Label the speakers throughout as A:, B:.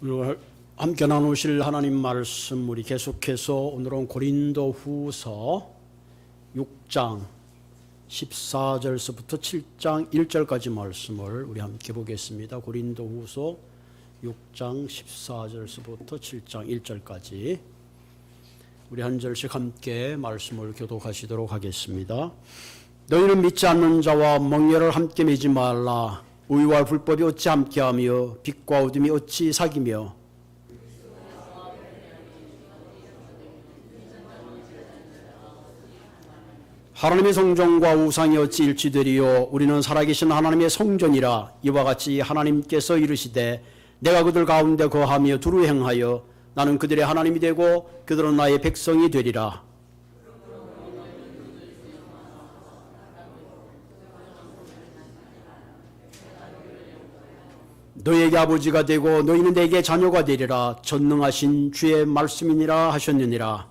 A: 오늘 함께 나누실 하나님 말씀 우리 계속해서 오늘은 고린도후서 6장 14절서부터 7장 1절까지 말씀을 우리 함께 보겠습니다. 고린도후서 6장 14절서부터 7장 1절까지 우리 한 절씩 함께 말씀을 교독하시도록 하겠습니다. 너희는 믿지 않는 자와 멍에를 함께 매지 말라. 의와 불법이 어찌 함께하며 빛과 어둠이 어찌 사귀며 하나님의 성전과 우상이 어찌 일치되리요. 우리는 살아계신 하나님의 성전이라. 이와 같이 하나님께서 이르시되 내가 그들 가운데 거하며 두루 행하여 나는 그들의 하나님이 되고 그들은 나의 백성이 되리라. 너희에게 아버지가 되고 너희는 내게 자녀가 되리라. 전능하신 주의 말씀이니라 하셨느니라.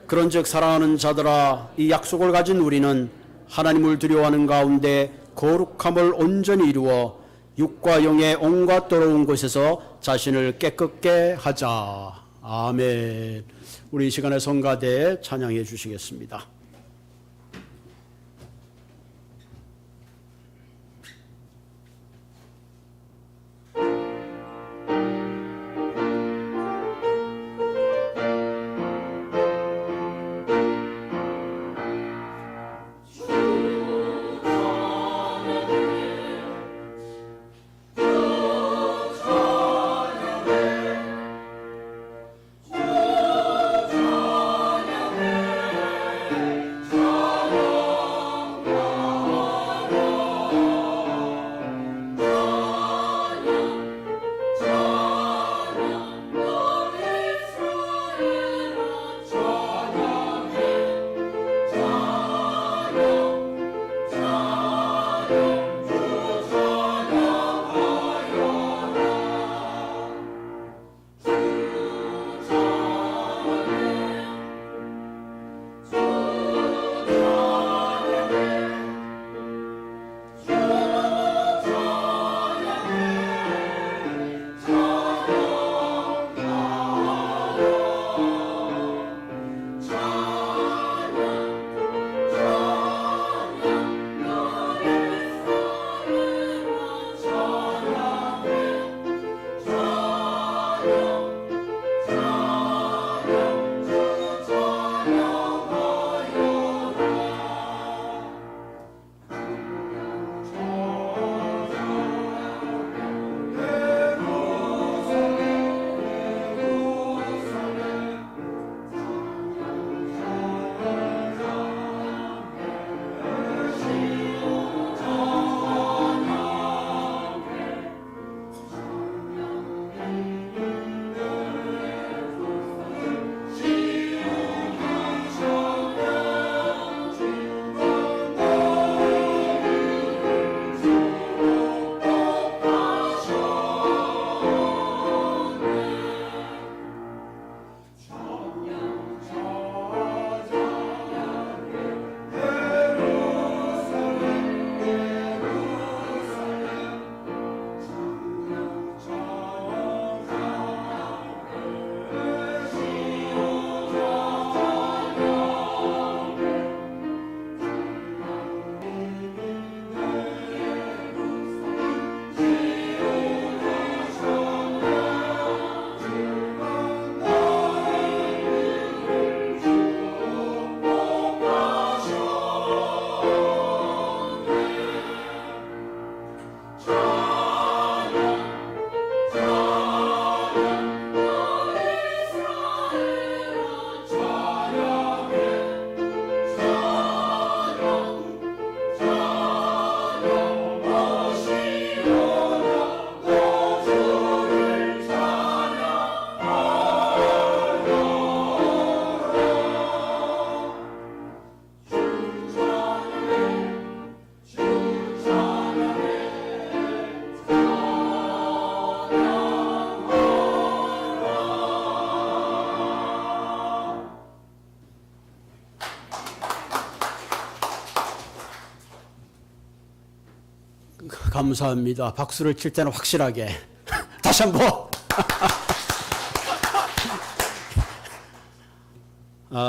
A: 그런즉 사랑하는 자들아, 이 약속을 가진 우리는 하나님을 두려워하는 가운데 거룩함을 온전히 이루어 육과 영의 온갖 더러운 곳에서 자신을 깨끗게 하자. 아멘. 우리 이 시간에 성가대 찬양해 주시겠습니다. 감사합니다. 박수를 칠 때는 확실하게. 다시 한번.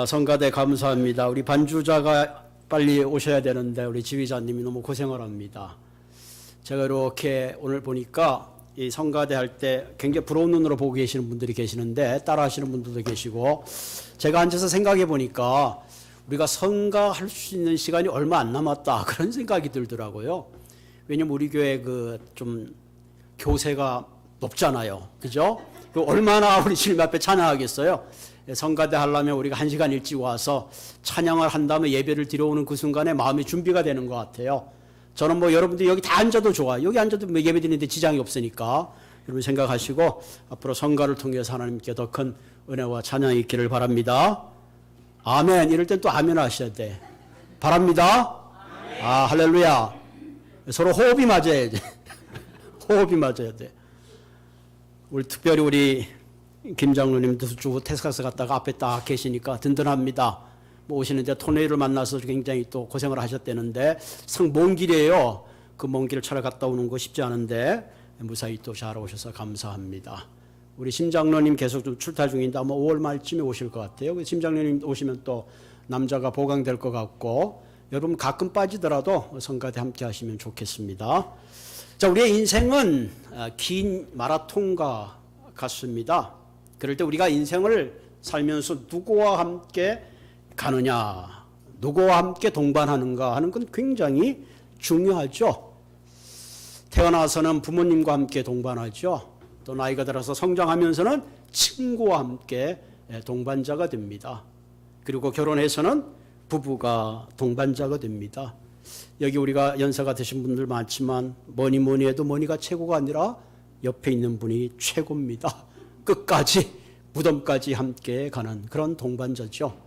A: 성가대 감사합니다. 우리 반주자가 빨리 오셔야 되는데 우리 지휘자님이 너무 고생을 합니다. 제가 이렇게 오늘 보니까 이 성가대 할 때 굉장히 부러운 눈으로 보고 계시는 분들이 계시는데 따라 하시는 분들도 계시고, 제가 앉아서 생각해 보니까 우리가 성가할 수 있는 시간이 얼마 안 남았다, 그런 생각이 들더라고요. 왜냐면 우리 교회 좀 교세가 높잖아요. 그죠? 얼마나 우리 주님 앞에 찬양하겠어요? 성가대 하려면 우리가 1시간 일찍 와서 찬양을 한 다음에 예배를 드려오는 그 순간에 마음이 준비가 되는 것 같아요. 저는 여러분들 여기 다 앉아도 좋아요. 여기 앉아도 예배 드리는데 지장이 없으니까 여러분 생각하시고 앞으로 성가를 통해서 하나님께 더 큰 은혜와 찬양이 있기를 바랍니다. 아멘. 이럴 땐 또 아멘 하셔야 돼. 바랍니다. 할렐루야. 서로 호흡이 맞아야 돼. 호흡이 맞아야 돼. 특별히 우리 김 장로님도 쭉 텍사스 갔다가 앞에 딱 계시니까 든든합니다. 오시는데 토네이를 만나서 굉장히 또 고생을 하셨다는데 먼 길이에요. 그 먼 길을 차를 갔다 오는 거 쉽지 않은데 무사히 또 잘 오셔서 감사합니다. 우리 심 장로님 계속 좀 출타 중인데 아마 5월 말쯤에 오실 것 같아요. 심 장로님 오시면 또 남자가 보강될 것 같고, 여러분 가끔 빠지더라도 성가대 함께 하시면 좋겠습니다. 자, 우리의 인생은 긴 마라톤과 같습니다. 그럴 때 우리가 인생을 살면서 누구와 함께 가느냐, 누구와 함께 동반하는가 하는 건 굉장히 중요하죠. 태어나서는 부모님과 함께 동반하죠. 또 나이가 들어서 성장하면서는 친구와 함께 동반자가 됩니다. 그리고 결혼해서는 부부가 동반자가 됩니다. 여기 우리가 연세가 드신 분들 많지만 뭐니 해도 뭐니가 최고가 아니라 옆에 있는 분이 최고입니다. 끝까지, 무덤까지 함께 가는 그런 동반자죠.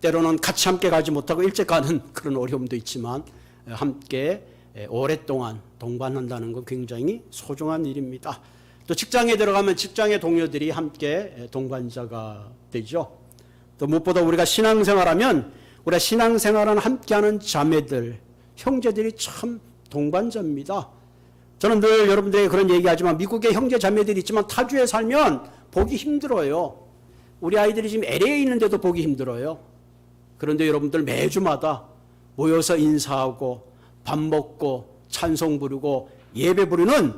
A: 때로는 같이 함께 가지 못하고 일찍 가는 그런 어려움도 있지만 함께 오랫동안 동반한다는 건 굉장히 소중한 일입니다. 또 직장에 들어가면 직장의 동료들이 함께 동반자가 되죠. 또 무엇보다 우리가 신앙생활하면 우리가 신앙생활은 함께하는 자매들, 형제들이 참 동반자입니다. 저는 늘 여러분들에게 그런 얘기하지만 미국에 형제 자매들이 있지만 타주에 살면 보기 힘들어요. 우리 아이들이 지금 LA에 있는데도 보기 힘들어요. 그런데 여러분들 매주마다 모여서 인사하고 밥 먹고 찬송 부르고 예배 부르는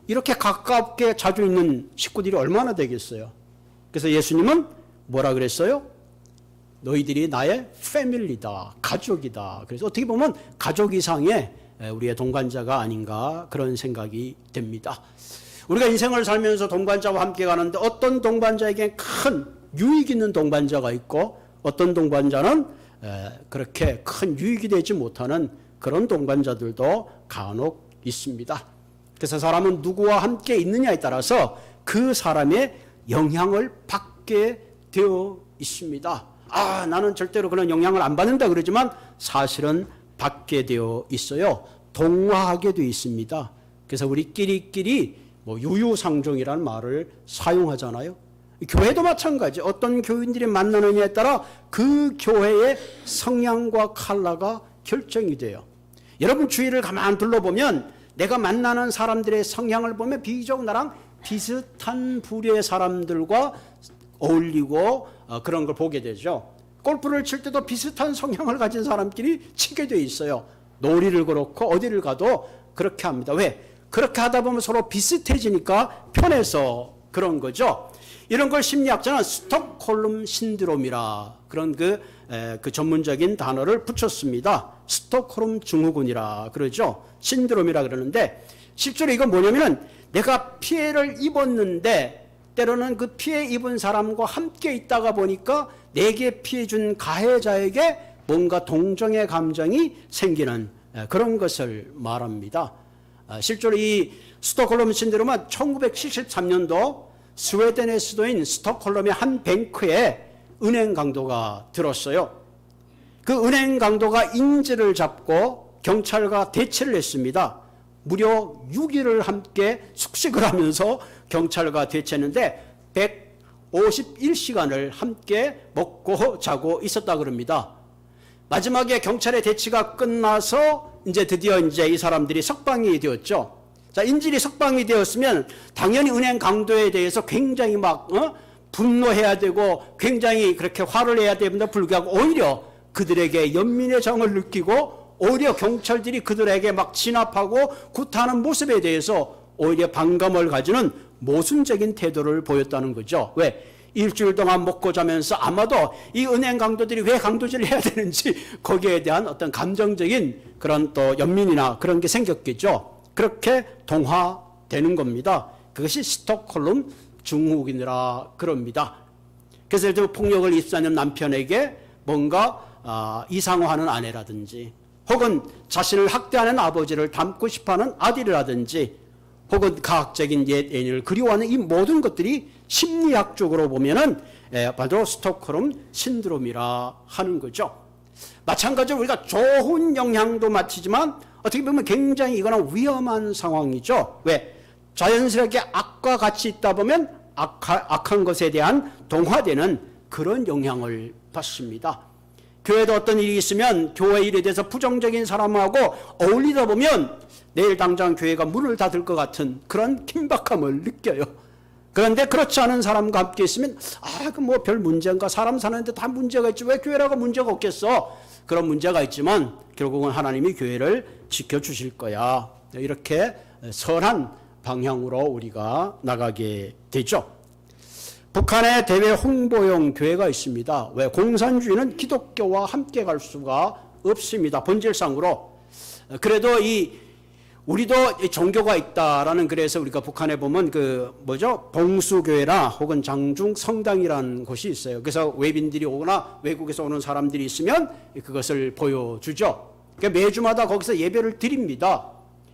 A: 이렇게 가깝게 자주 있는 식구들이 얼마나 되겠어요. 그래서 예수님은 뭐라 그랬어요? 너희들이 나의 패밀리다, 가족이다. 그래서 어떻게 보면 가족 이상의 우리의 동반자가 아닌가 그런 생각이 됩니다. 우리가 인생을 살면서 동반자와 함께 가는데 어떤 동반자에게 큰 유익 있는 동반자가 있고 어떤 동반자는 그렇게 큰 유익이 되지 못하는 그런 동반자들도 간혹 있습니다. 그래서 사람은 누구와 함께 있느냐에 따라서 그 사람의 영향을 받게 되어 있습니다. 나는 절대로 그런 영향을 안 받는다 그러지만 사실은 받게 되어 있어요. 동화하게 되어 있습니다. 그래서 우리끼리 유유상종이라는 말을 사용하잖아요. 교회도 마찬가지. 어떤 교인들이 만나느냐에 따라 그 교회의 성향과 컬러가 결정이 돼요. 여러분 주위를 가만 둘러보면 내가 만나는 사람들의 성향을 보면 비교적 나랑 비슷한 부류의 사람들과 어울리고 그런 걸 보게 되죠. 골프를 칠 때도 비슷한 성향을 가진 사람끼리 치게 돼 있어요. 놀이를 그렇고 어디를 가도 그렇게 합니다. 왜? 그렇게 하다 보면 서로 비슷해지니까 편해서 그런 거죠. 이런 걸 심리학자는 스톡홀름 신드롬이라 그런 그 전문적인 단어를 붙였습니다. 스톡홀름 증후군이라 그러죠. 신드롬이라 그러는데 실제로 이건 뭐냐면은 내가 피해를 입었는데 때로는 그 피해 입은 사람과 함께 있다가 보니까 내게 피해 준 가해자에게 뭔가 동정의 감정이 생기는 그런 것을 말합니다. 실제로 이 스톡홀름 신드롬은 1973년도 스웨덴의 수도인 스톡홀름의 한 뱅크에 은행 강도가 들었어요. 그 은행 강도가 인질을 잡고 경찰과 대치를 했습니다. 무려 6일을 함께 숙식을 하면서 경찰과 대치했는데 151시간을 함께 먹고 자고 있었다 그럽니다. 마지막에 경찰의 대치가 끝나서 드디어 이 사람들이 석방이 되었죠. 자, 인질이 석방이 되었으면 당연히 은행 강도에 대해서 굉장히 분노해야 되고 굉장히 그렇게 화를 내야 되는데 불구하고 오히려 그들에게 연민의 정을 느끼고 오히려 경찰들이 그들에게 막 진압하고 구타하는 모습에 대해서 오히려 반감을 가지는 모순적인 태도를 보였다는 거죠. 왜? 일주일 동안 먹고 자면서 아마도 이 은행 강도들이 왜 강도질을 해야 되는지 거기에 대한 어떤 감정적인 그런 또 연민이나 그런 게 생겼겠죠. 그렇게 동화되는 겁니다. 그것이 스톡홀름 증후군이라 그럽니다. 그래서 예를 들어 폭력을 입사하는 남편에게 뭔가 이상화하는 아내라든지 혹은 자신을 학대하는 아버지를 닮고 싶어하는 아들이라든지 혹은 과학적인 옛 애인을 그리워하는 이 모든 것들이 심리학적으로 보면은 바로 스톡홀름 신드롬이라 하는 거죠. 마찬가지로 우리가 좋은 영향도 마치지만 어떻게 보면 굉장히 이거는 위험한 상황이죠. 왜? 자연스럽게 악과 같이 있다 보면 악한 것에 대한 동화되는 그런 영향을 받습니다. 교회도 어떤 일이 있으면 교회 일에 대해서 부정적인 사람하고 어울리다 보면 내일 당장 교회가 문을 닫을 것 같은 그런 긴박함을 느껴요. 그런데 그렇지 않은 사람과 함께 있으면 그 뭐 별 문제인가, 사람 사는데 다 문제가 있지 왜 교회라고 문제가 없겠어. 그런 문제가 있지만 결국은 하나님이 교회를 지켜주실 거야. 이렇게 선한 방향으로 우리가 나가게 되죠. 북한에 대외 홍보용 교회가 있습니다. 왜? 공산주의는 기독교와 함께 갈 수가 없습니다. 본질상으로. 그래도 우리도 종교가 있다라는, 그래서 우리가 북한에 보면 봉수교회나 혹은 장중 성당이라는 곳이 있어요. 그래서 외빈들이 오거나 외국에서 오는 사람들이 있으면 그것을 보여주죠. 그러니까 매주마다 거기서 예배를 드립니다.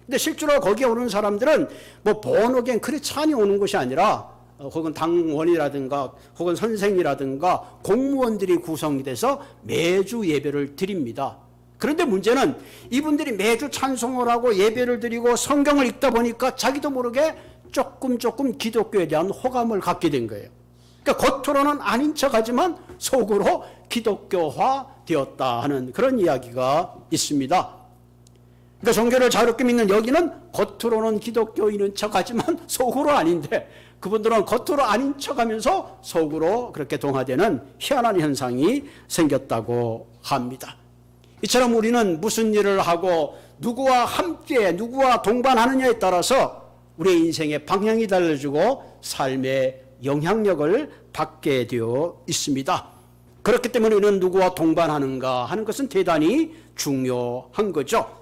A: 근데 실제로 거기에 오는 사람들은 뭐 본어겐 크리스찬이 오는 것이 아니라 혹은 당원이라든가 혹은 선생이라든가 공무원들이 구성이 돼서 매주 예배를 드립니다. 그런데 문제는 이분들이 매주 찬송을 하고 예배를 드리고 성경을 읽다 보니까 자기도 모르게 조금 기독교에 대한 호감을 갖게 된 거예요. 그러니까 겉으로는 아닌 척하지만 속으로 기독교화 되었다 하는 그런 이야기가 있습니다. 그러니까 종교를 자유롭게 믿는 여기는 겉으로는 기독교인인 척하지만 속으로 아닌데, 그분들은 겉으로 아닌 척하면서 속으로 그렇게 동화되는 희한한 현상이 생겼다고 합니다. 이처럼 우리는 무슨 일을 하고 누구와 함께 누구와 동반하느냐에 따라서 우리의 인생의 방향이 달라지고 삶의 영향력을 받게 되어 있습니다. 그렇기 때문에 우리는 누구와 동반하는가 하는 것은 대단히 중요한 거죠.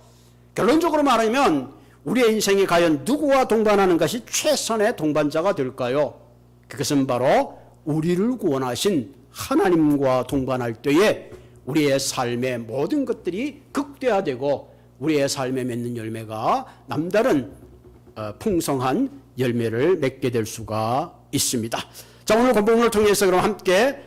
A: 결론적으로 말하면 우리의 인생이 과연 누구와 동반하는 것이 최선의 동반자가 될까요? 그것은 바로 우리를 구원하신 하나님과 동반할 때에 우리의 삶의 모든 것들이 극대화되고 우리의 삶에 맺는 열매가 남다른 풍성한 열매를 맺게 될 수가 있습니다. 자, 오늘 본문을 통해서 그럼 함께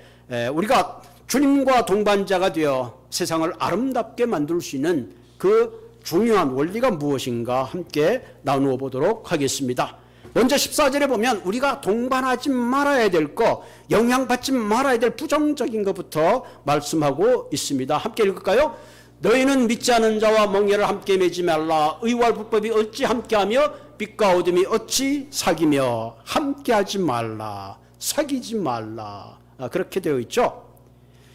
A: 우리가 주님과 동반자가 되어 세상을 아름답게 만들 수 있는 그 중요한 원리가 무엇인가 함께 나누어 보도록 하겠습니다. 먼저 14절에 보면 우리가 동반하지 말아야 될 것, 영향받지 말아야 될 부정적인 것부터 말씀하고 있습니다. 함께 읽을까요? 너희는 믿지 않은 자와 멍에를 함께 매지 말라. 의와 불법이 어찌 함께하며 빛과 어둠이 어찌 사귀며 함께하지 말라. 사귀지 말라. 그렇게 되어 있죠.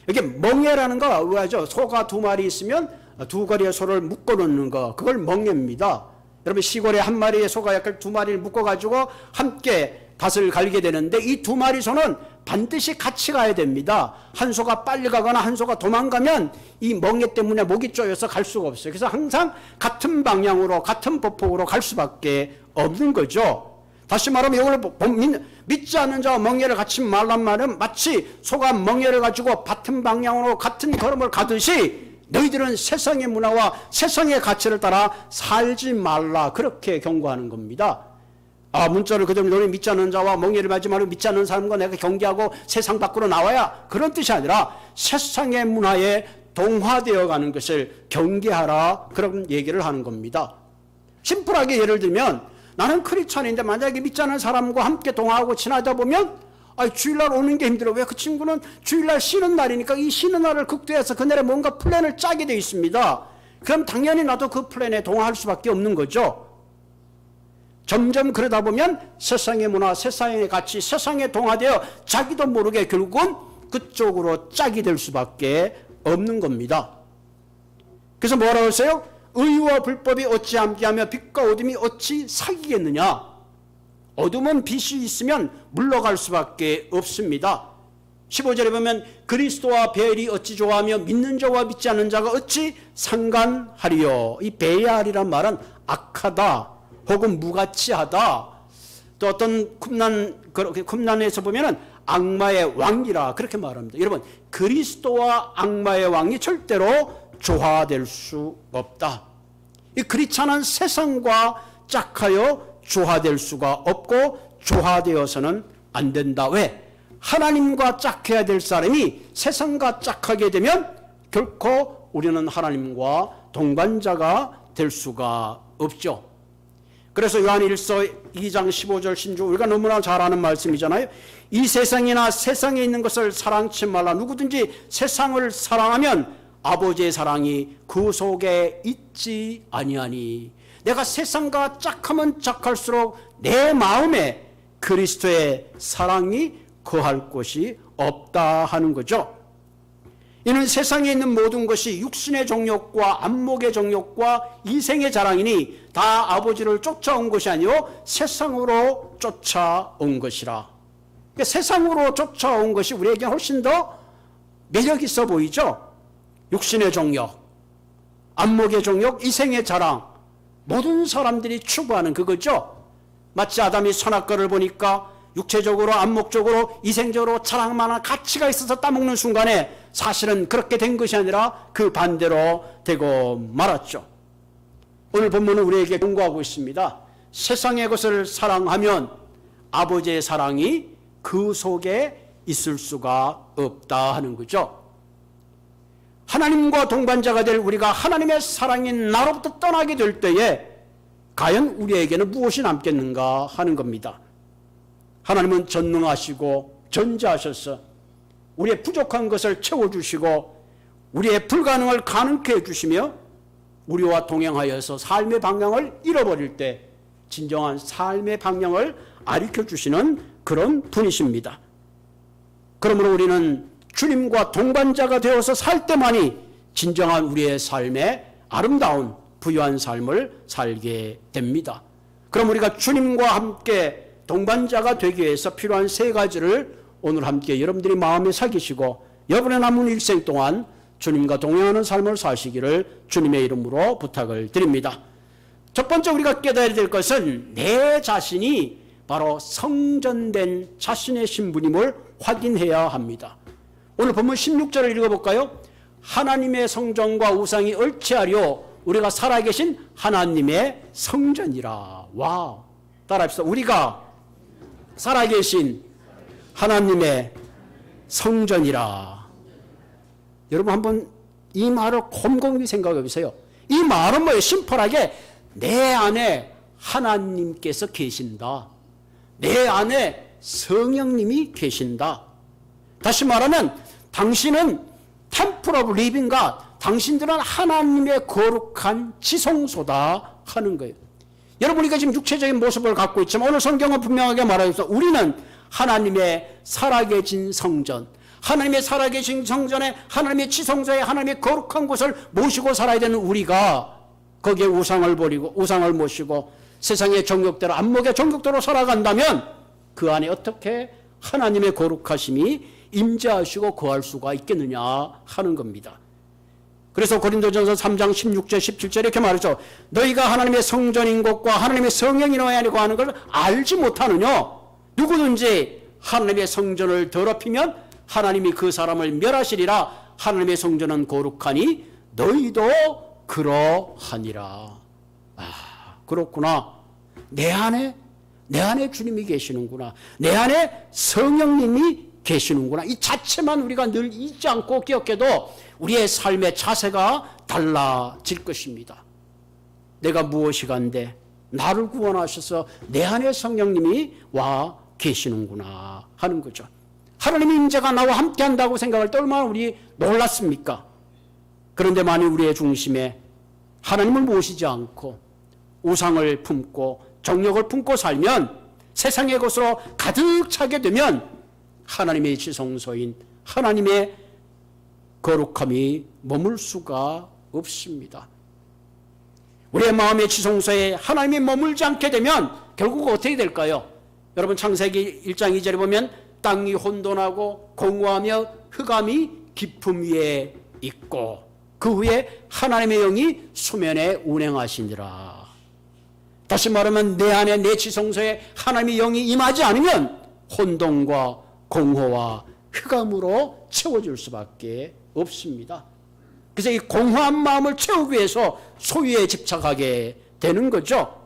A: 이게 멍에라는 거 왜죠? 소가 두 마리 있으면 두 거리의 소를 묶어놓는 거, 그걸 멍에입니다. 여러분 시골에 한 마리의 소가 약간 두 마리를 묶어가지고 함께 밭을 갈게 되는데 이 두 마리 소는 반드시 같이 가야 됩니다. 한 소가 빨리 가거나 한 소가 도망가면 이 멍에 때문에 목이 쪼여서 갈 수가 없어요. 그래서 항상 같은 방향으로 같은 보폭으로 갈 수밖에 없는 거죠. 다시 말하면 이걸 믿지 않는 자와 멍에를 같이 말란 말은 마치 소가 멍에를 가지고 같은 방향으로 같은 걸음을 가듯이 너희들은 세상의 문화와 세상의 가치를 따라 살지 말라, 그렇게 경고하는 겁니다. 문자를 그대로 너희 믿지 않는 자와 멍에를 매지 말고 믿지 않는 사람과 내가 경계하고 세상 밖으로 나와야, 그런 뜻이 아니라 세상의 문화에 동화되어 가는 것을 경계하라, 그런 얘기를 하는 겁니다. 심플하게 예를 들면 나는 크리스찬인데 만약에 믿지 않는 사람과 함께 동화하고 지나다 보면 주일날 오는 게 힘들어. 왜? 그 친구는 주일날 쉬는 날이니까 이 쉬는 날을 극대해서 그날에 뭔가 플랜을 짜게 되어 있습니다. 그럼 당연히 나도 그 플랜에 동화할 수밖에 없는 거죠. 점점 그러다 보면 세상의 문화, 세상의 가치, 세상에 동화되어 자기도 모르게 결국은 그쪽으로 짝이 될 수밖에 없는 겁니다. 그래서 뭐라고 했어요? 의와 불법이 어찌 함께하며 빛과 어둠이 어찌 사귀겠느냐? 어둠은 빛이 있으면 물러갈 수밖에 없습니다. 15절에 보면 그리스도와 베엘이 어찌 좋아하며 믿는 자와 믿지 않는 자가 어찌 상관하리요. 이 베알이란 말은 악하다 혹은 무가치하다. 또 어떤 쿰난에서 보면은 악마의 왕이라 그렇게 말합니다. 여러분, 그리스도와 악마의 왕이 절대로 조화될 수 없다. 이 그렇지 않은 세상과 짝하여 조화될 수가 없고 조화되어서는 안 된다. 왜? 하나님과 짝해야 될 사람이 세상과 짝하게 되면 결코 우리는 하나님과 동반자가 될 수가 없죠. 그래서 요한일서 2장 15절 16절 우리가 너무나 잘 아는 말씀이잖아요. 이 세상이나 세상에 있는 것을 사랑치 말라. 누구든지 세상을 사랑하면 아버지의 사랑이 그 속에 있지 아니하니. 내가 세상과 짝하면 짝할수록 내 마음에 그리스도의 사랑이 거할 곳이 없다 하는 거죠. 이는 세상에 있는 모든 것이 육신의 정욕과 안목의 정욕과 이생의 자랑이니 다 아버지를 쫓아온 것이 아니요 세상으로 쫓아온 것이라. 그러니까 세상으로 쫓아온 것이 우리에게 훨씬 더 매력 있어 보이죠. 육신의 정욕, 안목의 정욕, 이생의 자랑, 모든 사람들이 추구하는 그거죠. 마치 아담이 선악과를 보니까 육체적으로, 안목적으로, 이생적으로 자랑만한 가치가 있어서 따먹는 순간에 사실은 그렇게 된 것이 아니라 그 반대로 되고 말았죠. 오늘 본문은 우리에게 경고하고 있습니다. 세상의 것을 사랑하면 아버지의 사랑이 그 속에 있을 수가 없다 하는 거죠. 하나님과 동반자가 될 우리가 하나님의 사랑이 나로부터 떠나게 될 때에 과연 우리에게는 무엇이 남겠는가 하는 겁니다. 하나님은 전능하시고 전지하셔서 우리의 부족한 것을 채워주시고 우리의 불가능을 가능케 해주시며 우리와 동행하여서 삶의 방향을 잃어버릴 때 진정한 삶의 방향을 가르쳐주시는 그런 분이십니다. 그러므로 우리는 주님과 동반자가 되어서 살 때만이 진정한 우리의 삶의 아름다운 부유한 삶을 살게 됩니다. 그럼 우리가 주님과 함께 동반자가 되기 위해서 필요한 세 가지를 오늘 함께 여러분들이 마음에 새기시고 여러분의 남은 일생 동안 주님과 동행하는 삶을 사시기를 주님의 이름으로 부탁을 드립니다. 첫 번째 우리가 깨달아야 될 것은 내 자신이 바로 성전된 자신의 신분임을 확인해야 합니다. 오늘 본문 16절을 읽어볼까요? 하나님의 성전과 우상이 얼치하려 우리가 살아계신 하나님의 성전이라. 와, 따라합시다. 우리가 살아계신 하나님의 성전이라. 여러분 한번 이 말을 곰곰이 생각해 보세요. 이 말은 뭐예요? 심플하게 내 안에 하나님께서 계신다. 내 안에 성령님이 계신다. 다시 말하면 당신은 템플 오브 리빙과 당신들은 하나님의 거룩한 지성소다 하는 거예요. 여러분 우리가 지금 육체적인 모습을 갖고 있지만 오늘 성경은 분명하게 말하고 있어. 우리는 하나님의 살아계신 성전, 하나님의 살아계신 성전에 하나님의 지성소에 하나님의 거룩한 곳을 모시고 살아야 되는 우리가 거기에 우상을 버리고 우상을 모시고 세상의 정욕대로 안목의 정욕대로 살아간다면 그 안에 어떻게 하나님의 거룩하심이 임재하시고 거할 수가 있겠느냐 하는 겁니다. 그래서 고린도전서 3장 16절 17절 이렇게 말하죠. 너희가 하나님의 성전인 것과 하나님의 성령이 너희 안에 거하는 걸 알지 못하느냐. 누구든지 하나님의 성전을 더럽히면 하나님이 그 사람을 멸하시리라. 하나님의 성전은 거룩하니 너희도 그러하니라. 아, 그렇구나. 내 안에 주님이 계시는구나. 내 안에 성령님이 계시는구나. 이 자체만 우리가 늘 잊지 않고 기억해도 우리의 삶의 자세가 달라질 것입니다. 내가 무엇이간데 나를 구원하셔서 내 안에 성령님이 와 계시는구나 하는 거죠. 하나님의 임재가 나와 함께 한다고 생각할 때 얼마나 우리 놀랐습니까? 그런데 만일 우리의 중심에 하나님을 모시지 않고 우상을 품고 정욕을 품고 살면, 세상의 것으로 가득 차게 되면 하나님의 지성소인 하나님의 거룩함이 머물 수가 없습니다. 우리의 마음의 지성소에 하나님이 머물지 않게 되면 결국 어떻게 될까요? 여러분, 창세기 1장 2절에 보면 땅이 혼돈하고 공허하며 흑암이 깊음 위에 있고 그 후에 하나님의 영이 수면에 운행하시니라. 다시 말하면 내 안에, 내 지성소에 하나님의 영이 임하지 않으면 혼돈과 공허와 흑암으로 채워질 수밖에 없습니다. 그래서 이 공허한 마음을 채우기 위해서 소유에 집착하게 되는 거죠.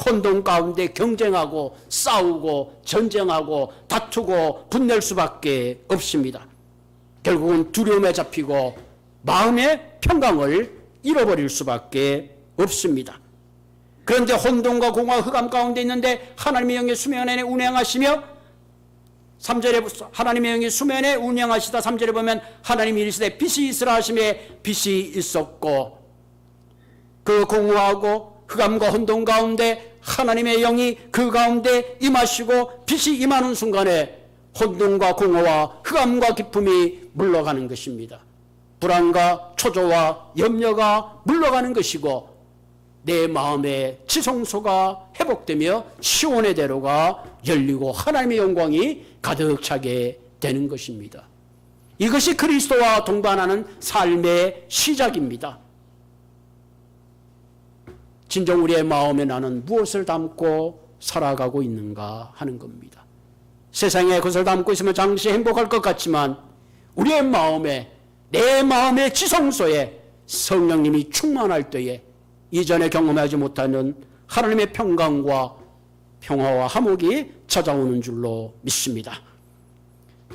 A: 혼돈 가운데 경쟁하고 싸우고 전쟁하고 다투고 분낼 수밖에 없습니다. 결국은 두려움에 잡히고 마음의 평강을 잃어버릴 수밖에 없습니다. 그런데 혼돈과 공허와 흑암 가운데 있는데 하나님의 영이 수면에 운행하시며 3절에 하나님의 영이 수면에 운행하시다 3절에 보면 하나님이 이르시되 빛이 있으라 하심에 빛이 있었고 그 공허하고 흑암과 혼돈 가운데 하나님의 영이 그 가운데 임하시고 빛이 임하는 순간에 혼돈과 공허와 흑암과 기쁨이 물러가는 것입니다. 불안과 초조와 염려가 물러가는 것이고 내 마음의 지성소가 회복되며 시온의 대로가 열리고 하나님의 영광이 가득 차게 되는 것입니다. 이것이 그리스도와 동반하는 삶의 시작입니다. 진정 우리의 마음에 나는 무엇을 담고 살아가고 있는가 하는 겁니다. 세상에 그것을 담고 있으면 잠시 행복할 것 같지만 우리의 마음에, 내 마음의 지성소에 성령님이 충만할 때에 이전에 경험하지 못하는 하나님의 평강과 평화와 화목이 찾아오는 줄로 믿습니다.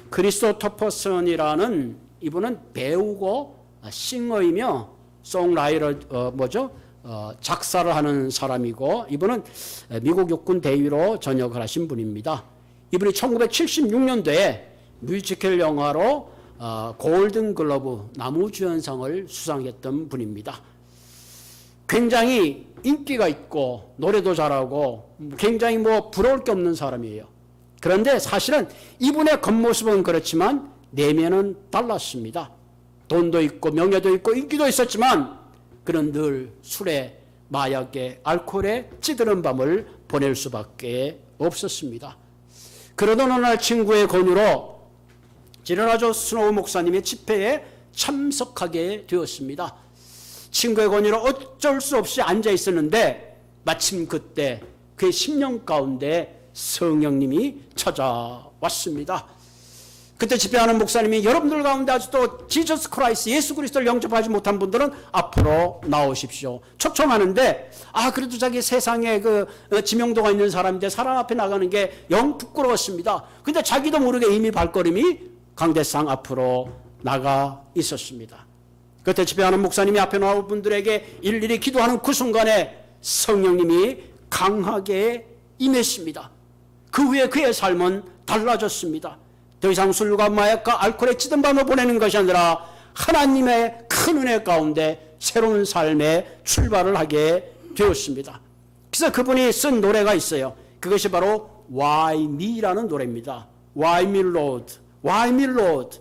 A: 크리스토퍼슨이라는 이분은 배우고 싱어이며 송라이터 작사를 하는 사람이고 이분은 미국 육군 대위로 전역을 하신 분입니다. 이분이 1976년도에 뮤지컬 영화로 골든글러브 나무주연상을 수상했던 분입니다. 굉장히 인기가 있고 노래도 잘하고 굉장히 부러울 게 없는 사람이에요. 그런데 사실은 이분의 겉모습은 그렇지만 내면은 달랐습니다. 돈도 있고 명예도 있고 인기도 있었지만 그는 늘 술에, 마약에, 알코올에 찌드는 밤을 보낼 수밖에 없었습니다. 그러던 어느 날 친구의 권유로 지르나조 스노우 목사님의 집회에 참석하게 되었습니다. 친구의 권유로 어쩔 수 없이 앉아 있었는데 마침 그때 그의 심령 가운데 성령님이 찾아왔습니다. 그때 집회하는 목사님이 여러분들 가운데 아직도 지저스 크라이스트, 예수 그리스도를 영접하지 못한 분들은 앞으로 나오십시오. 초청하는데 그래도 자기 세상에 그 지명도가 있는 사람인데 사람 앞에 나가는 게 영 부끄러웠습니다. 근데 자기도 모르게 이미 발걸음이 강대상 앞으로 나가 있었습니다. 그때 집회하는 목사님이 앞에 나온 분들에게 일일이 기도하는 그 순간에 성령님이 강하게 임했습니다. 그 후에 그의 삶은 달라졌습니다. 더 이상 술과 마약과 알코올에 찌든 밤을 보내는 것이 아니라 하나님의 큰 은혜 가운데 새로운 삶의 출발을 하게 되었습니다. 그래서 그분이 쓴 노래가 있어요. 그것이 바로 Why Me라는 노래입니다. Why me Lord? Why me Lord?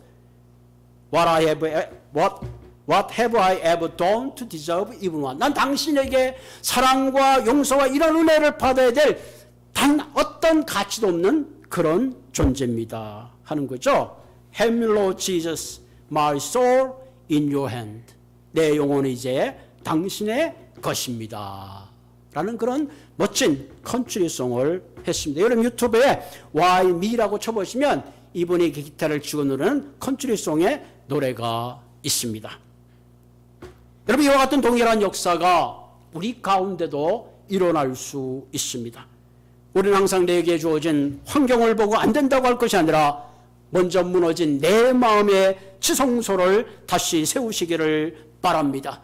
A: What have I ever done to deserve even one? 난 당신에게 사랑과 용서와 이런 은혜를 받아야 될 단 어떤 가치도 없는 그런 존재입니다 하는 거죠. Have me Lord Jesus, my soul in your hand. 내 영혼은 이제 당신의 것입니다 라는 그런 멋진 컨트리송을 했습니다. 여러분 유튜브에 Why Me라고 쳐보시면 이분이 기타를 치고 노래하는 컨트리송의 노래가 있습니다. 여러분 이와 같은 동일한 역사가 우리 가운데도 일어날 수 있습니다. 우리는 항상 내게 주어진 환경을 보고 안 된다고 할 것이 아니라 먼저 무너진 내 마음의 지성소를 다시 세우시기를 바랍니다.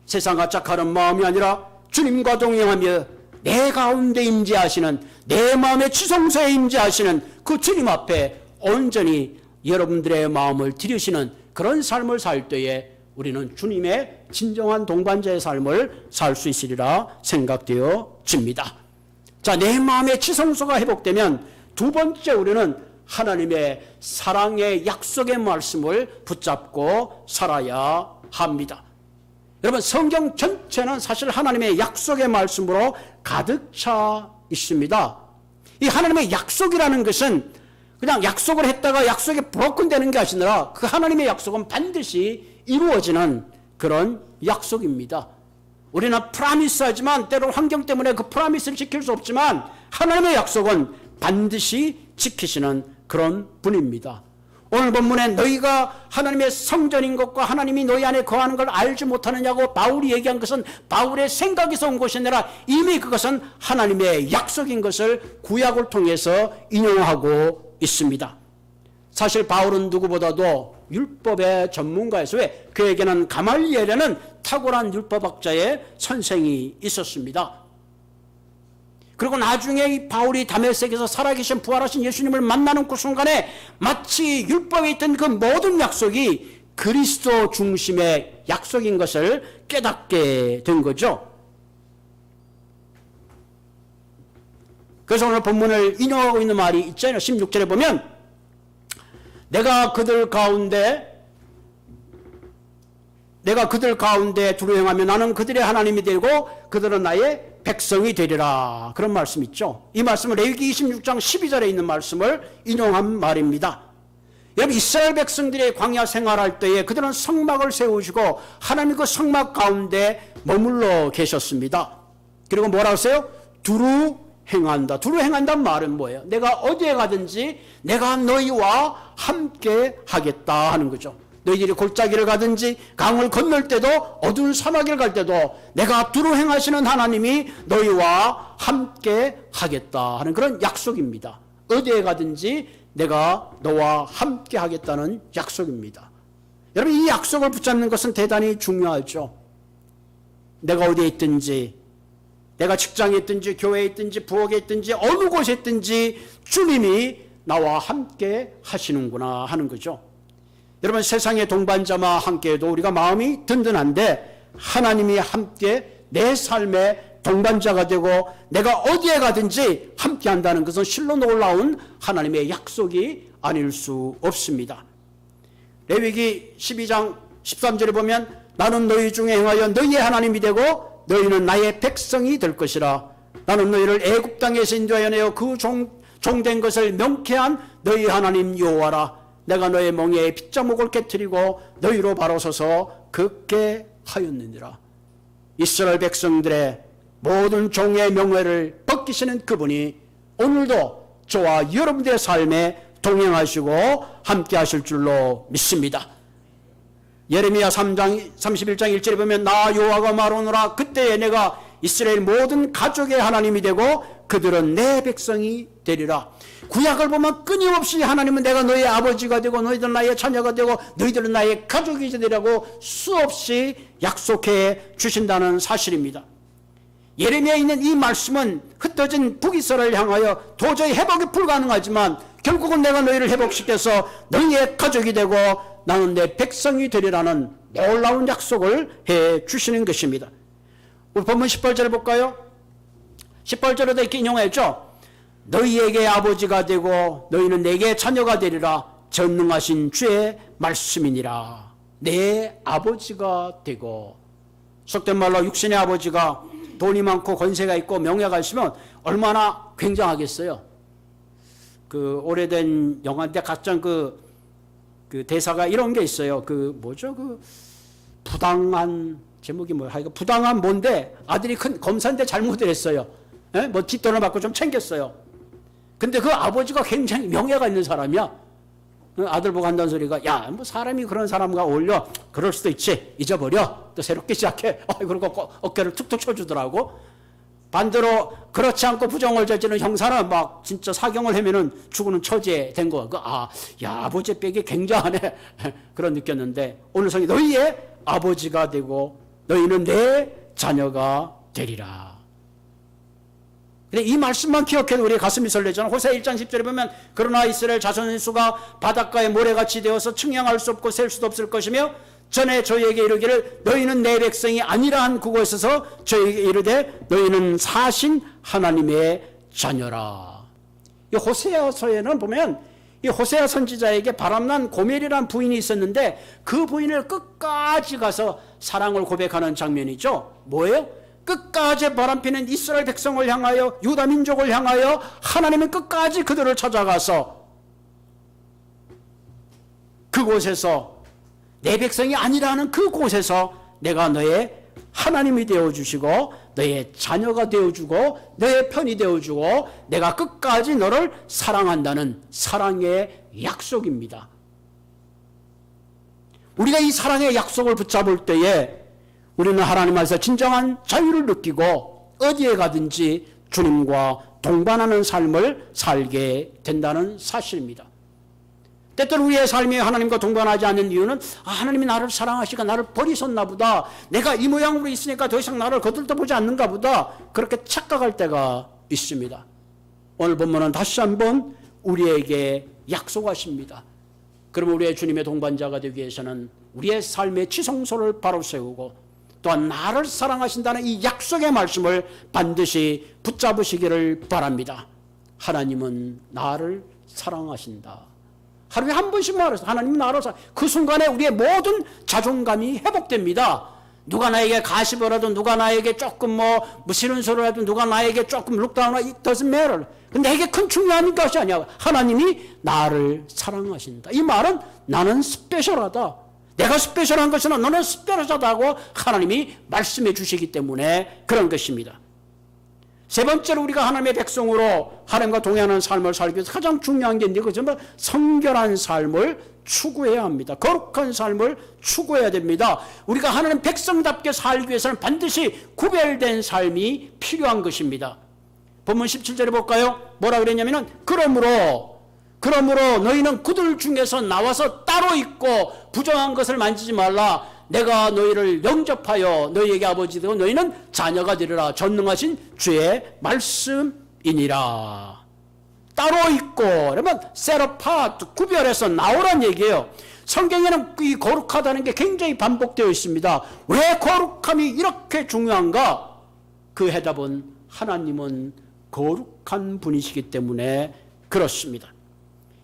A: 세상과 짝하는 마음이 아니라 주님과 동행하며 내 가운데 임재하시는, 내 마음의 지성소에 임재하시는 그 주님 앞에 온전히 여러분들의 마음을 들이시는 그런 삶을 살 때에 우리는 주님의 진정한 동반자의 삶을 살 수 있으리라 생각되어집니다. 자, 내 마음의 지성소가 회복되면 두 번째 우리는 하나님의 사랑의 약속의 말씀을 붙잡고 살아야 합니다. 여러분, 성경 전체는 사실 하나님의 약속의 말씀으로 가득 차 있습니다. 이 하나님의 약속이라는 것은 그냥 약속을 했다가 약속이 브로큰되는 게 아니라 그 하나님의 약속은 반드시 이루어지는 그런 약속입니다. 우리는 프라미스 하지만 때로 환경 때문에 그 프라미스를 지킬 수 없지만 하나님의 약속은 반드시 지키시는 그런 분입니다. 오늘 본문에 너희가 하나님의 성전인 것과 하나님이 너희 안에 거하는 걸 알지 못하느냐고 바울이 얘기한 것은 바울의 생각에서 온 것이 아니라 이미 그것은 하나님의 약속인 것을 구약을 통해서 인용하고 있습니다. 사실 바울은 누구보다도 율법의 전문가에서 왜 그에게는 가말리엘이라는 탁월한 율법학자의 선생이 있었습니다. 그리고 나중에 이 바울이 다메섹에서 살아계신 부활하신 예수님을 만나는 그 순간에 마치 율법에 있던 그 모든 약속이 그리스도 중심의 약속인 것을 깨닫게 된 거죠. 그래서 오늘 본문을 인용하고 있는 말이 있잖아요. 16절에 보면 내가 그들 가운데 두루 행하며 나는 그들의 하나님이 되고 그들은 나의 백성이 되리라. 그런 말씀 있죠. 이 말씀은 레위기 26장 12절에 있는 말씀을 인용한 말입니다. 여러분, 이스라엘 백성들이 광야 생활할 때에 그들은 성막을 세우시고 하나님 그 성막 가운데 머물러 계셨습니다. 그리고 뭐라고 했어요? 두루 행한다. 두루 행한다는 말은 뭐예요? 내가 어디에 가든지 내가 너희와 함께 하겠다 하는 거죠. 너희들이 골짜기를 가든지 강을 건널 때도 어두운 사막을 갈 때도 내가 두루 행하시는 하나님이 너희와 함께 하겠다 하는 그런 약속입니다. 어디에 가든지 내가 너와 함께 하겠다는 약속입니다. 여러분, 이 약속을 붙잡는 것은 대단히 중요하죠. 내가 어디에 있든지, 내가 직장에 있든지 교회에 있든지 부엌에 있든지 어느 곳에 있든지 주님이 나와 함께 하시는구나 하는 거죠. 여러분, 세상의 동반자와 함께해도 우리가 마음이 든든한데 하나님이 함께 내 삶의 동반자가 되고 내가 어디에 가든지 함께 한다는 것은 실로 놀라운 하나님의 약속이 아닐 수 없습니다. 레위기 12장 13절에 보면 나는 너희 중에 행하여 너희의 하나님이 되고 너희는 나의 백성이 될 것이라. 나는 너희를 애굽 땅에서 인도하여 내어 그 종된 것을 명쾌한 너희 하나님 여호와라. 내가 너의 멍에에 빗자목을 깨뜨리고 너희로 바로 서서 걷게 하였느니라. 이스라엘 백성들의 모든 종의 명예를 벗기시는 그분이 오늘도 저와 여러분들의 삶에 동행하시고 함께 하실 줄로 믿습니다. 예레미야 3장 31장 1절에 보면 나 여호와가 말하노라. 그때에 내가 이스라엘 모든 가족의 하나님이 되고 그들은 내 백성이 되리라. 구약을 보면 끊임없이 하나님은 내가 너의 아버지가 되고 너희들은 나의 자녀가 되고 너희들은 나의 가족이 되리라고 수없이 약속해 주신다는 사실입니다. 예레미야에 있는 이 말씀은 흩어진 북이스라엘을 향하여 도저히 회복이 불가능하지만 결국은 내가 너희를 회복시켜서 너희의 가족이 되고 나는 내 백성이 되리라는 놀라운 약속을 해 주시는 것입니다. 우리 본문 18절을 볼까요? 18절에도 이렇게 인용했죠. 너희에게 아버지가 되고 너희는 내게 자녀가 되리라. 전능하신 주의 말씀이니라. 내 아버지가 되고. 속된 말로 육신의 아버지가 돈이 많고 권세가 있고 명예가 있으면 얼마나 굉장하겠어요. 그 오래된 영화인데 가장 그 대사가 이런 게 있어요. 부당한 제목이 뭐야? 부당한 뭔데 아들이 큰 검사인데 잘못을 했어요. 예? 뭐 뒷돈을 받고 좀 챙겼어요. 근데 그 아버지가 굉장히 명예가 있는 사람이야. 아들 보고 한다는 소리가 야, 뭐 사람이 그런 사람과 어울려? 그럴 수도 있지. 잊어버려. 또 새롭게 시작해. 그러고 어깨를 툭툭 쳐주더라고. 반대로 그렇지 않고 부정을 저지르는 형사는 막 진짜 사경을 하면은 죽는 처지에 된 거. 아버지 빽이 굉장하네. 그런 느꼈는데 오늘 성이 너희의 아버지가 되고 너희는 내 자녀가 되리라. 근데 이 말씀만 기억해도 우리 가슴이 설레잖아. 호세아 1장 10절에 보면 그러나 이스라엘 자손의 수가 바닷가의 모래같이 되어서 측량할 수 없고 셀 수도 없을 것이며 전에 저희에게 이르기를 너희는 내 백성이 아니라 한 그곳에서 저희에게 이르되 너희는 사신 하나님의 자녀라. 이 호세아서에는 보면 이 호세아 선지자에게 바람난 고멜이라는 부인이 있었는데 그 부인을 끝까지 가서 사랑을 고백하는 장면이죠. 뭐예요? 끝까지 바람피는 이스라엘 백성을 향하여 유다 민족을 향하여 하나님은 끝까지 그들을 찾아가서 그곳에서 내 백성이 아니라는 그곳에서 내가 너의 하나님이 되어주시고 너의 자녀가 되어주고 너의 편이 되어주고 내가 끝까지 너를 사랑한다는 사랑의 약속입니다. 우리가 이 사랑의 약속을 붙잡을 때에 우리는 하나님 안에서 진정한 자유를 느끼고 어디에 가든지 주님과 동반하는 삶을 살게 된다는 사실입니다. 때때로 우리의 삶이 하나님과 동반하지 않는 이유는 하나님이 나를 사랑하시고 나를 버리셨나 보다, 내가 이 모양으로 있으니까 더 이상 나를 거들떠보지 않는가 보다, 그렇게 착각할 때가 있습니다. 오늘 본문은 다시 한번 우리에게 약속하십니다. 그러면 우리의 주님의 동반자가 되기 위해서는 우리의 삶의 지성소를 바로 세우고 또한 나를 사랑하신다는 이 약속의 말씀을 반드시 붙잡으시기를 바랍니다. 하나님은 나를 사랑하신다. 하루에 한 번씩 말해서 하나님은 나를 사랑하신다. 그 순간에 우리의 모든 자존감이 회복됩니다. 누가 나에게 가십을 하든 누가 나에게 조금 싫은 소리를 하든 누가 나에게 조금 룩다운 하든 it doesn't matter. 근데 이게 큰 중요한 것이 아니야. 하나님이 나를 사랑하신다. 이 말은 나는 스페셜하다. 내가 스페셜한 것은 너는 스페셜하다고 하나님이 말씀해 주시기 때문에 그런 것입니다. 세 번째로 우리가 하나님의 백성으로 하나님과 동행하는 삶을 살기 위해서 가장 중요한 게 이것은 성결한 삶을 추구해야 합니다. 거룩한 삶을 추구해야 됩니다. 우리가 하나님 백성답게 살기 위해서는 반드시 구별된 삶이 필요한 것입니다. 본문 17절에 볼까요? 뭐라 그랬냐면은 그러므로 너희는 그들 중에서 나와서 따로 있고 부정한 것을 만지지 말라. 내가 너희를 영접하여 너희에게 아버지 되고 너희는 자녀가 되리라. 전능하신 주의 말씀이니라. 따로 있고 그러면 set apart, 구별해서 나오란 얘기예요. 성경에는 이 거룩하다는 게 굉장히 반복되어 있습니다. 왜 거룩함이 이렇게 중요한가? 그 해답은 하나님은 거룩한 분이시기 때문에 그렇습니다.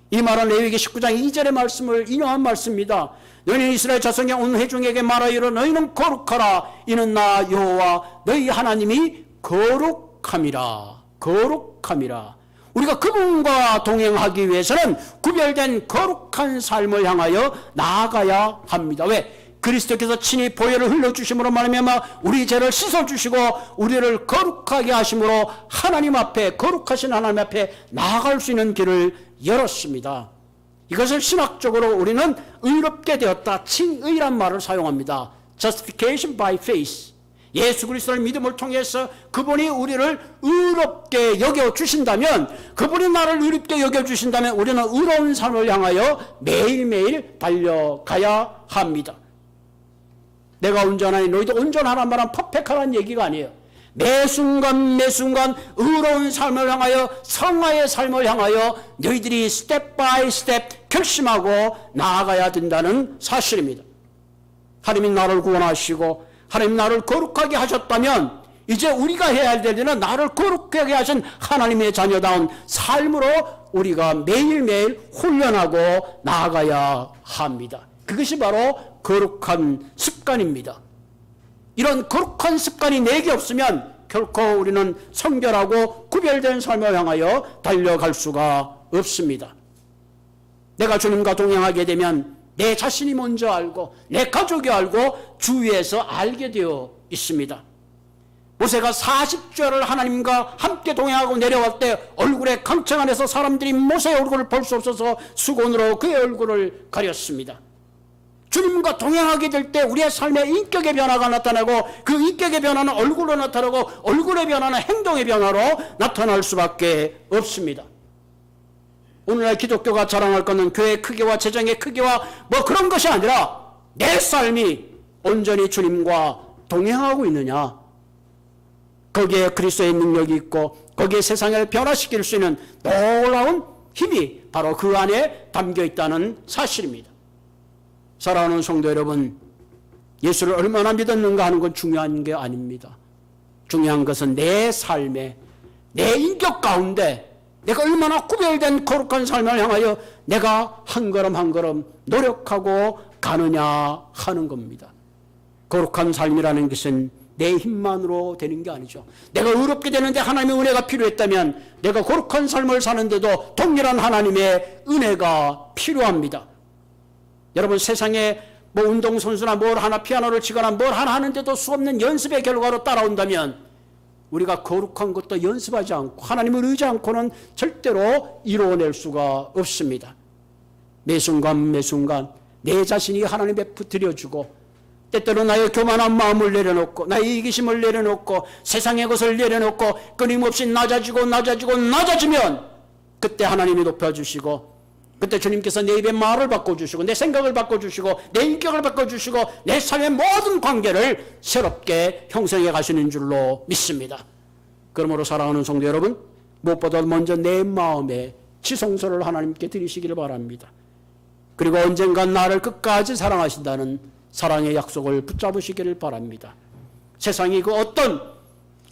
A: 이 말은 레위기 19장 2절의 말씀을 인용한 말씀입니다. 너희는 이스라엘 자손의 온 회중에게 말하이로 너희는 거룩하라. 이는 나 여호와 너희 하나님이 거룩함이라. 거룩함이라. 우리가 그분과 동행하기 위해서는 구별된 거룩한 삶을 향하여 나아가야 합니다. 왜? 그리스도께서 친히 보혈을 흘려주심으로 말미암아 우리 죄를 씻어주시고 우리를 거룩하게 하심으로 하나님 앞에, 거룩하신 하나님 앞에 나아갈 수 있는 길을 열었습니다. 이것을 신학적으로 우리는 의롭게 되었다, 칭의란 말을 사용합니다. Justification by faith. 예수 그리스도를 믿음을 통해서 그분이 우리를 의롭게 여겨주신다면, 그분이 나를 의롭게 여겨주신다면 우리는 의로운 삶을 향하여 매일매일 달려가야 합니다. 내가 온전하니 너희도 온전하란 말은 퍼펙트하라는 얘기가 아니에요. 매 순간 의로운 삶을 향하여, 성화의 삶을 향하여 너희들이 스텝 바이 스텝 결심하고 나아가야 된다는 사실입니다. 하나님이 나를 구원하시고 하나님 나를 거룩하게 하셨다면 이제 우리가 해야 할 일은 나를 거룩하게 하신 하나님의 자녀다운 삶으로 우리가 매일매일 훈련하고 나아가야 합니다. 그것이 바로 거룩한 습관입니다. 이런 거룩한 습관이 내게 없으면 결코 우리는 성결하고 구별된 삶을 향하여 달려갈 수가 없습니다. 내가 주님과 동행하게 되면 내 자신이 먼저 알고 내 가족이 알고 주위에서 알게 되어 있습니다. 모세가 40절을 하나님과 함께 동행하고 내려갈 때 얼굴에 강청 안에서 사람들이 모세의 얼굴을 볼 수 없어서 수건으로 그의 얼굴을 가렸습니다. 주님과 동행하게 될 때 우리의 삶의 인격의 변화가 나타나고 그 인격의 변화는 얼굴로 나타나고 얼굴의 변화는 행동의 변화로 나타날 수밖에 없습니다. 오늘날 기독교가 자랑할 것은 교회의 크기와 재정의 크기와 그런 것이 아니라 내 삶이 온전히 주님과 동행하고 있느냐, 거기에 그리스도의 능력이 있고 거기에 세상을 변화시킬 수 있는 놀라운 힘이 바로 그 안에 담겨 있다는 사실입니다. 사랑하는 성도 여러분, 예수를 얼마나 믿었는가 하는 건 중요한 게 아닙니다. 중요한 것은 내 삶에 내 인격 가운데 내가 얼마나 구별된 거룩한 삶을 향하여 내가 한 걸음 한 걸음 노력하고 가느냐 하는 겁니다. 거룩한 삶이라는 것은 내 힘만으로 되는 게 아니죠. 내가 의롭게 되는데 하나님의 은혜가 필요했다면 내가 거룩한 삶을 사는데도 동일한 하나님의 은혜가 필요합니다. 여러분, 세상에 뭐 운동선수나 뭘 하나 피아노를 치거나 뭘 하나 하는데도 수없는 연습의 결과로 따라온다면 우리가 거룩한 것도 연습하지 않고 하나님을 의지하지 않고는 절대로 이루어낼 수가 없습니다. 매 순간 매 순간 내 자신이 하나님 앞에 드려주고 때때로 나의 교만한 마음을 내려놓고 나의 이기심을 내려놓고 세상의 것을 내려놓고 끊임없이 낮아지면 그때 하나님이 높여주시고 그때 주님께서 내 입의 말을 바꿔주시고 내 생각을 바꿔주시고 내 인격을 바꿔주시고 내 삶의 모든 관계를 새롭게 형성해 가시는 줄로 믿습니다. 그러므로 사랑하는 성도 여러분, 무엇보다 먼저 내 마음에 지성소를 하나님께 드리시기를 바랍니다. 그리고 언젠가 나를 끝까지 사랑하신다는 사랑의 약속을 붙잡으시기를 바랍니다. 세상이 그 어떤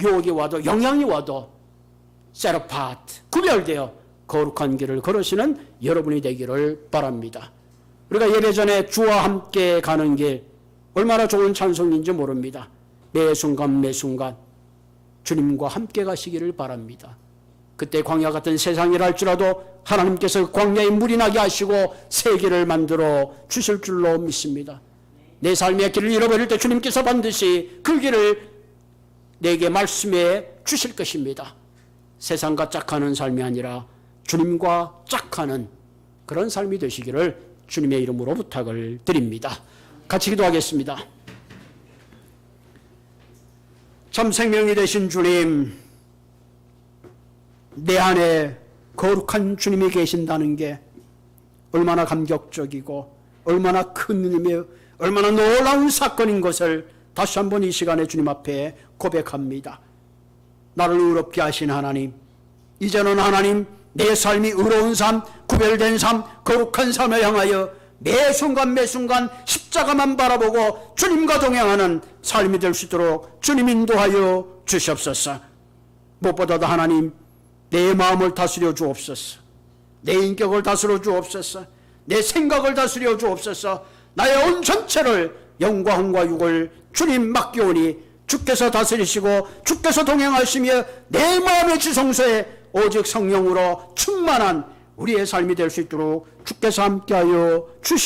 A: 유혹이 와도 영향이 와도 set apart, 구별되어 거룩한 길을 걸으시는 여러분이 되기를 바랍니다. 우리가 예배 전에 주와 함께 가는 길 얼마나 좋은 찬송인지 모릅니다. 매 순간 매 순간 주님과 함께 가시기를 바랍니다. 그때 광야 같은 세상이랄지라도 하나님께서 광야에 물이 나게 하시고 새 길을 만들어 주실 줄로 믿습니다. 내 삶의 길을 잃어버릴 때 주님께서 반드시 그 길을 내게 말씀해 주실 것입니다. 세상과 짝하는 삶이 아니라 주님과 짝하는 그런 삶이 되시기를 주님의 이름으로 부탁을 드립니다. 같이 기도하겠습니다. 참 생명이 되신 주님, 내 안에 거룩한 주님이 계신다는 게 얼마나 감격적이고 얼마나 큰 의미며 얼마나 놀라운 사건인 것을 다시 한번 이 시간에 주님 앞에 고백합니다. 나를 의롭게 하신 하나님, 이제는 하나님 내 삶이 의로운 삶, 구별된 삶, 거룩한 삶을 향하여 매 순간 매 순간 십자가만 바라보고 주님과 동행하는 삶이 될 수 있도록 주님 인도하여 주시옵소서. 무엇보다도 하나님, 내 마음을 다스려 주옵소서. 내 인격을 다스려 주옵소서. 내 생각을 다스려 주옵소서. 나의 온 전체를 영과 혼과 육을 주님 맡기오니 주께서 다스리시고 주께서 동행하시며 내 마음의 지성소에 오직 성령으로 충만한 우리의 삶이 될 수 있도록 주께서 함께하여 주시옵소서.